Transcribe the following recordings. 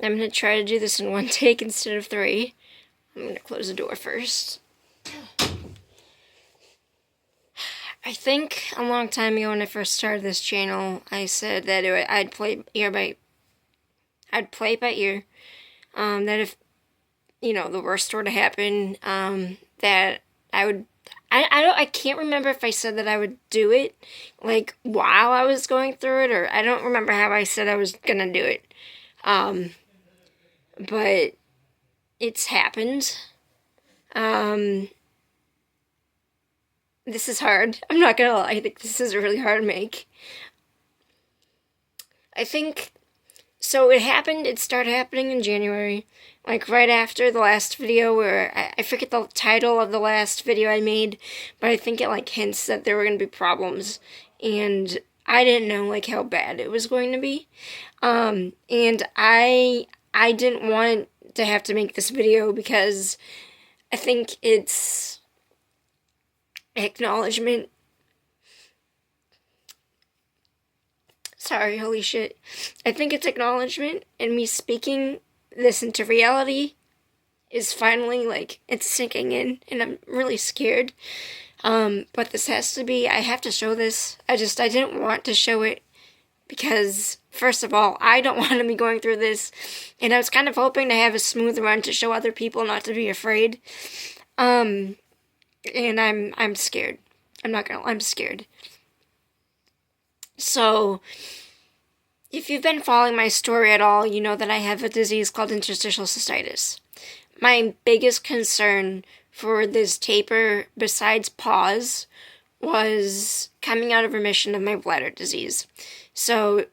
I'm going to try to do this in one take instead of three. I'm going to close the door first. I think a long time ago when I first started this channel, I said that I'd play it by ear. That if, the worst were to happen, that I would, I can't remember if I said that I would do it, like, while I was going through it, or I don't remember how I said I was gonna do it. But it's happened. This is hard. I'm not gonna lie, I think this is really hard to make. I think, so it started happening in January, like right after the last video where, I forget the title of the last video I made, but I think it like hints that there were going to be problems, and I didn't know like how bad it was going to be, and I didn't want to have to make this video because I think it's acknowledgement. Sorry, holy shit. I think it's acknowledgement, and me speaking this into reality is finally, like, it's sinking in, and I'm really scared. But this has to be, I have to show this. I didn't want to show it because, first of all, I don't want to be going through this, and I was kind of hoping to have a smooth run to show other people not to be afraid. And I'm scared. I'm scared. So, if you've been following my story at all, you know that I have a disease called interstitial cystitis. My biggest concern for this taper, besides pause, was coming out of remission of my bladder disease. So,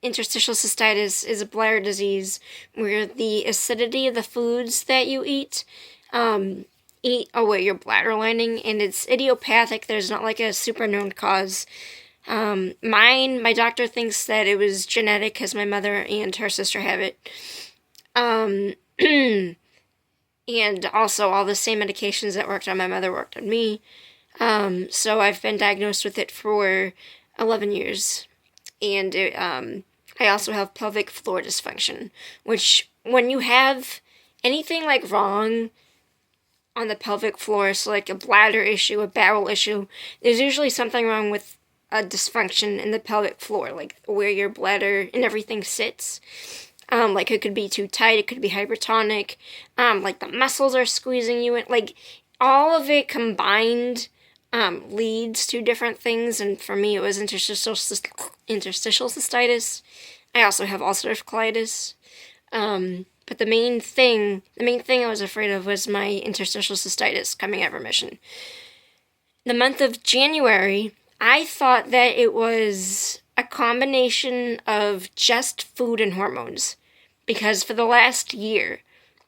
interstitial cystitis is a bladder disease where the acidity of the foods that you eat away your bladder lining, and it's idiopathic. There's not like a super known cause. My doctor thinks that it was genetic because my mother and her sister have it. And also all the same medications that worked on my mother worked on me. So I've been diagnosed with it for 11 years. And I also have pelvic floor dysfunction, which when you have anything like wrong on the pelvic floor, so like a bladder issue, a bowel issue, there's usually something wrong with a dysfunction in the pelvic floor, like where your bladder and everything sits. Like it could be too tight, it could be hypertonic, like the muscles are squeezing you in, like all of it combined leads to different things, and for me it was interstitial cystitis. I also have ulcerative colitis. But the main thing I was afraid of was my interstitial cystitis coming out of remission. The month of January, I thought that it was a combination of just food and hormones, because for the last year,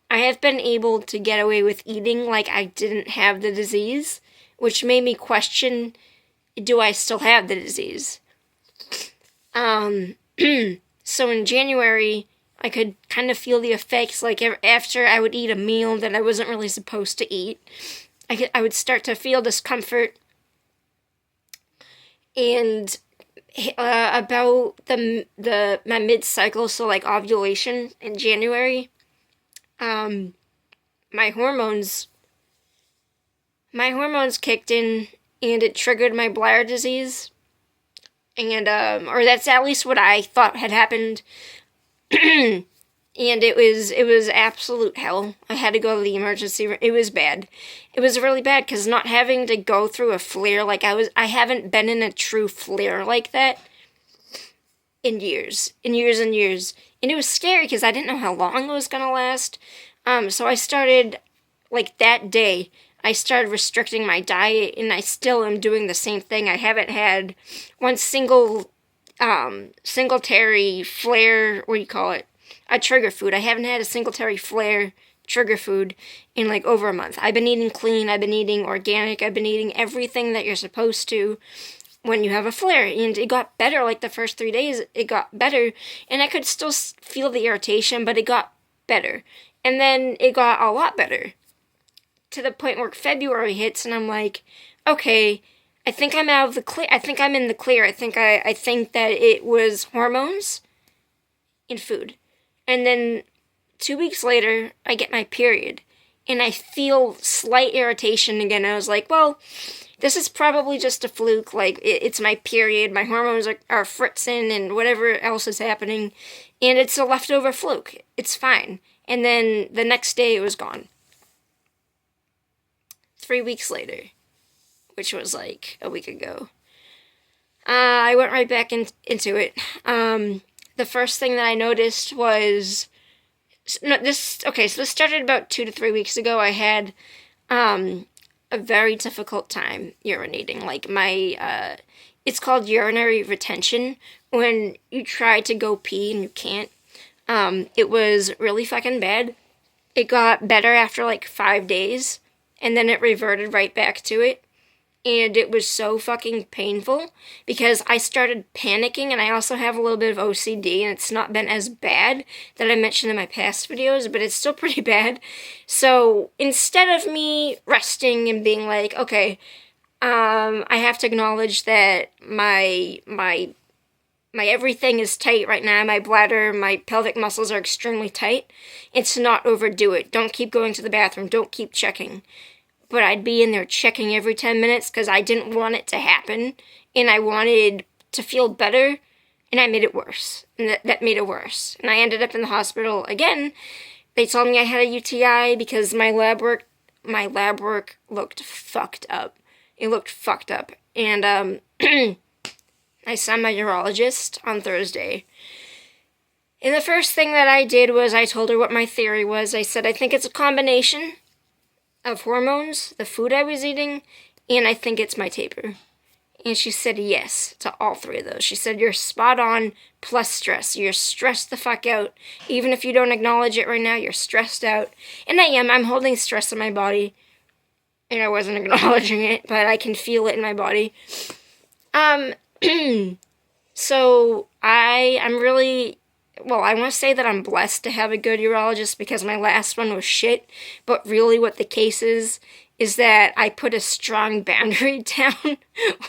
I have been able to get away with eating like I didn't have the disease, which made me question, do I still have the disease? So in January, I could kind of feel the effects, like after I would eat a meal that I wasn't really supposed to eat, I would start to feel discomfort. And about my mid-cycle, so like ovulation in January, my hormones kicked in, and it triggered my bladder disease. And or that's at least what I thought had happened. And it was absolute hell. I had to go to the emergency room. It was bad. It was really bad because not having to go through a flare like I haven't been in a true flare like that in years. And it was scary because I didn't know how long it was going to last. So I started, like that day, I started restricting my diet, and I still am doing the same thing. I haven't had one single singletary flare, what do you call it? A trigger food. I haven't had a singletary flare trigger food in like over a month. I've been eating clean, I've been eating organic, I've been eating everything that you're supposed to when you have a flare, and it got better. Like the first 3 days, it got better, and I could still feel the irritation, but it got better. And then it got a lot better, to the point where February hits, and I'm like, okay, I think I'm out of the clear. I think I'm in the clear. I think that it was hormones and food. And then 2 weeks later, I get my period, and I feel slight irritation again. I was like, well, this is probably just a fluke. Like, it's my period, my hormones are fritzing, and whatever else is happening, and it's a leftover fluke. It's fine. And then the next day, it was gone. 3 weeks later, which was like a week ago, I went right back into it. The first thing that I noticed was, so this started about 2 to 3 weeks ago. I had a very difficult time urinating. Like, it's called urinary retention, when you try to go pee and you can't. It was really fucking bad. It got better after like 5 days, and then it reverted right back to it. And it was so fucking painful because I started panicking, and I also have a little bit of OCD, and it's not been as bad that I mentioned in my past videos, but it's still pretty bad. So instead of me resting and being like, okay, I have to acknowledge that my everything is tight right now, my bladder, my pelvic muscles are extremely tight, and to not overdo it. Don't keep going to the bathroom, don't keep checking. But I'd be in there checking every 10 minutes because I didn't want it to happen, and I wanted to feel better, and I made it worse. And that made it worse. And I ended up in the hospital again. They told me I had a UTI because my lab work looked fucked up. It looked fucked up. And I saw my urologist on Thursday. And the first thing that I did was I told her what my theory was. I said, I think it's a combination of hormones, the food I was eating, and I think it's my taper. And she said yes to all three of those. She said, you're spot on, plus stress. You're stressed the fuck out. Even if you don't acknowledge it right now, you're stressed out. And I am. I'm holding stress in my body. And I wasn't acknowledging it, but I can feel it in my body. So I'm really... Well, I want to say that I'm blessed to have a good urologist because my last one was shit, but really what the case is that I put a strong boundary down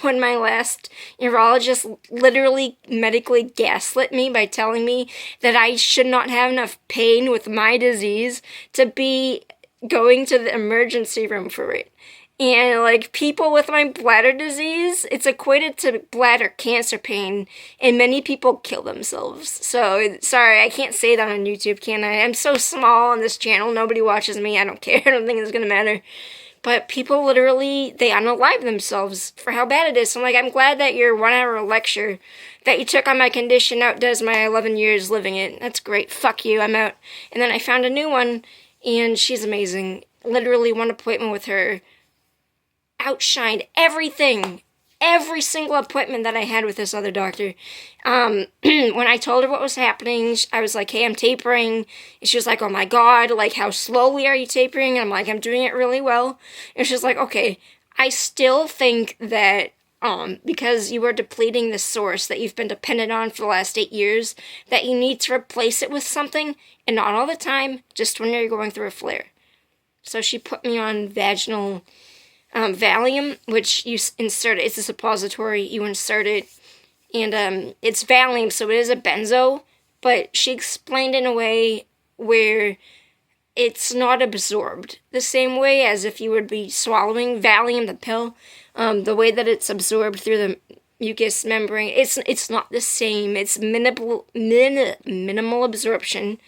when my last urologist literally medically gaslit me by telling me that I should not have enough pain with my disease to be going to the emergency room for it. And, like, people with my bladder disease, it's equated to bladder cancer pain, and many people kill themselves. So, sorry, I can't say that on YouTube, can I? I'm so small on this channel, nobody watches me, I don't care, I don't think it's gonna matter. But people literally, they unalive themselves for how bad it is. So I'm like, I'm glad that your 1 hour lecture that you took on my condition outdoes my 11 years living it. That's great, fuck you, I'm out. And then I found a new one, and she's amazing. Literally, one appointment with her outshined everything, every single appointment that I had with this other doctor. When I told her what was happening, I was like, hey, I'm tapering. And she was like, oh my God, like, how slowly are you tapering? And I'm like, I'm doing it really well. And she's like, okay, I still think that because you are depleting the source that you've been dependent on for the last 8 years, that you need to replace it with something, and not all the time, just when you're going through a flare. So she put me on vaginal Valium, which you insert it. It's a suppository. You insert it, and it's Valium, so it is a benzo, but she explained in a way where it's not absorbed the same way as if you would be swallowing Valium, the pill. The way that it's absorbed through the mucous membrane, it's not the same. It's minimal absorption.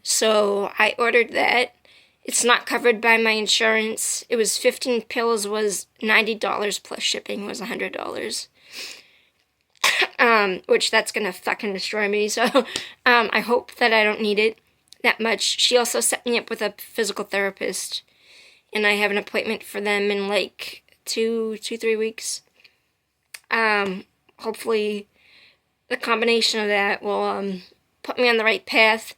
So I ordered that. It's not covered by my insurance. It was 15 pills was $90 plus shipping was $100. Which that's gonna fucking destroy me. So, I hope that I don't need it that much. She also set me up with a physical therapist, and I have an appointment for them in like 3 weeks. Hopefully the combination of that will, put me on the right path.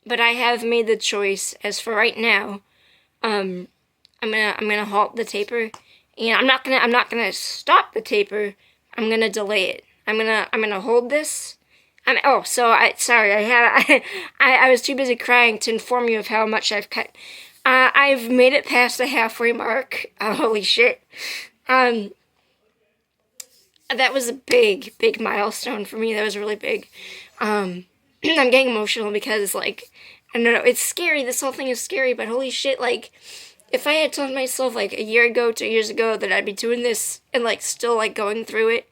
But I have made the choice, as for right now, I'm gonna halt the taper, and I'm not gonna stop the taper. I'm gonna delay it. I'm gonna hold this. I was too busy crying to inform you of how much I've cut. I've made it past the halfway mark. Holy shit. that was a big, big milestone for me. That was really big. I'm getting emotional because, like, I don't know, it's scary. This whole thing is scary, but holy shit, like, if I had told myself, like, a year ago, 2 years ago, that I'd be doing this and, like, still, like, going through it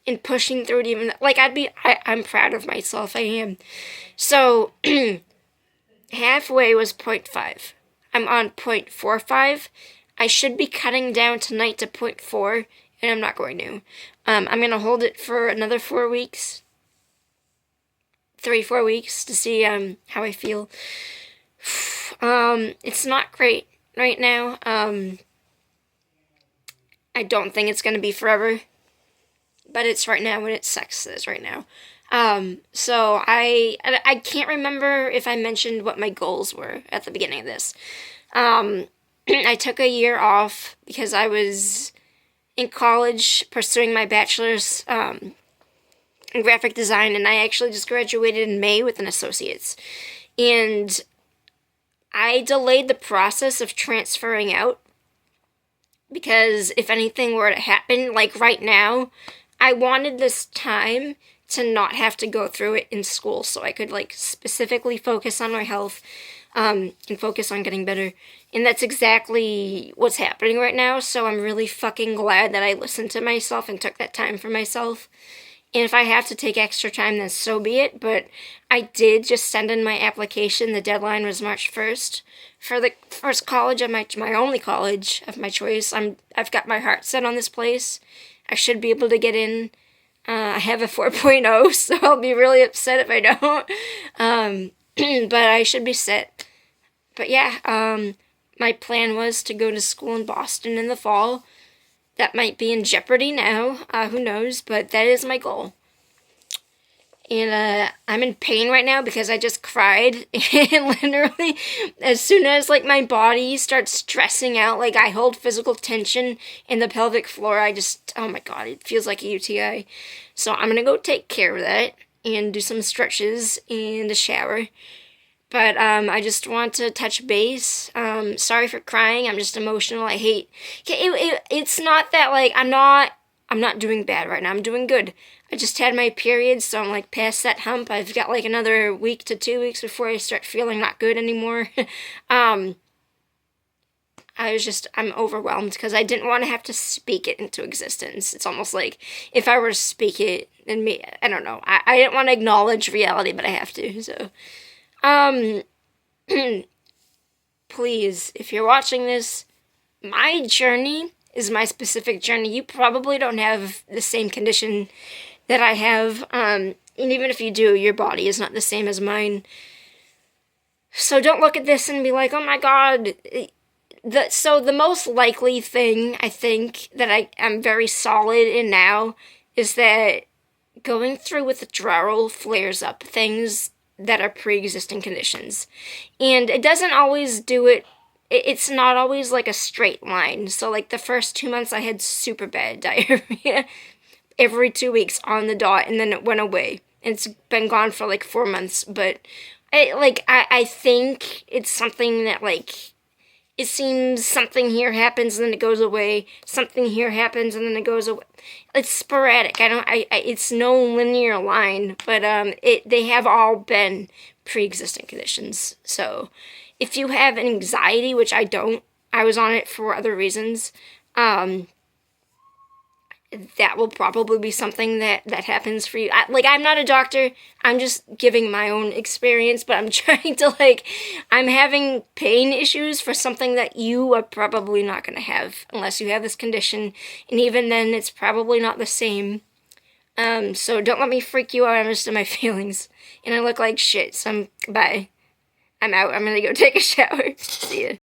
and pushing through it, even, like, I'm proud of myself. I am. So, halfway was 0.5. I'm on 0.45. I should be cutting down tonight to 0.4, and I'm not going to. I'm going to hold it for another 4 weeks. 3-4 weeks to see how I feel. It's not great right now. I don't think it's gonna be forever, but it's right now, and it sucks that it's right now. So I can't remember if I mentioned what my goals were at the beginning of this. I took a year off because I was in college pursuing my bachelor's in graphic design, and I actually just graduated in May with an associate's. And I delayed the process of transferring out because if anything were to happen, like right now, I wanted this time to not have to go through it in school so I could, like, specifically focus on my health and focus on getting better. And that's exactly what's happening right now, so I'm really fucking glad that I listened to myself and took that time for myself. And if I have to take extra time, then so be it. But I did just send in my application. The deadline was March 1st for the first college of my only college of my choice. I've got my heart set on this place. I should be able to get in. I have a 4.0, so I'll be really upset if I don't. But I should be set. But yeah, my plan was to go to school in Boston in the fall. That might be in jeopardy now, who knows, but that is my goal. And I'm in pain right now because I just cried, and literally, as soon as, like, my body starts stressing out, like, I hold physical tension in the pelvic floor, oh my god, it feels like a UTI. So I'm gonna go take care of that, and do some stretches, and a shower. But I just want to touch base. Sorry for crying. I'm just emotional. I hate. It's not that, like, I'm not doing bad right now. I'm doing good. I just had my period, so I'm, like, past that hump. I've got, like, another week to 2 weeks before I start feeling not good anymore. I'm overwhelmed because I didn't want to have to speak it into existence. It's almost like if I were to speak it, and I don't know. I didn't want to acknowledge reality, but I have to. So. Please, if you're watching this, my journey is my specific journey. You probably don't have the same condition that I have, and even if you do, your body is not the same as mine. So don't look at this and be like, oh my god. So the most likely thing, I think, that I'm very solid in now is that going through withdrawal flares up things that are pre-existing conditions. And it doesn't always do it, it's not always like a straight line. So, like, the first 2 months I had super bad diarrhea every 2 weeks on the dot, and then it went away. And it's been gone for like 4 months, but I think it's something that, like, it seems something here happens and then it goes away. Something here happens and then it goes away. It's sporadic. It's no linear line, but they have all been pre-existing conditions. So, if you have anxiety, which I don't, I was on it for other reasons. That will probably be something that happens for you. I'm not a doctor. I'm just giving my own experience, but I'm trying to, like, I'm having pain issues for something that you are probably not going to have unless you have this condition. And even then, it's probably not the same. So don't let me freak you out. I'm just in my feelings. And I look like shit, so bye. I'm out. I'm going to go take a shower. See ya.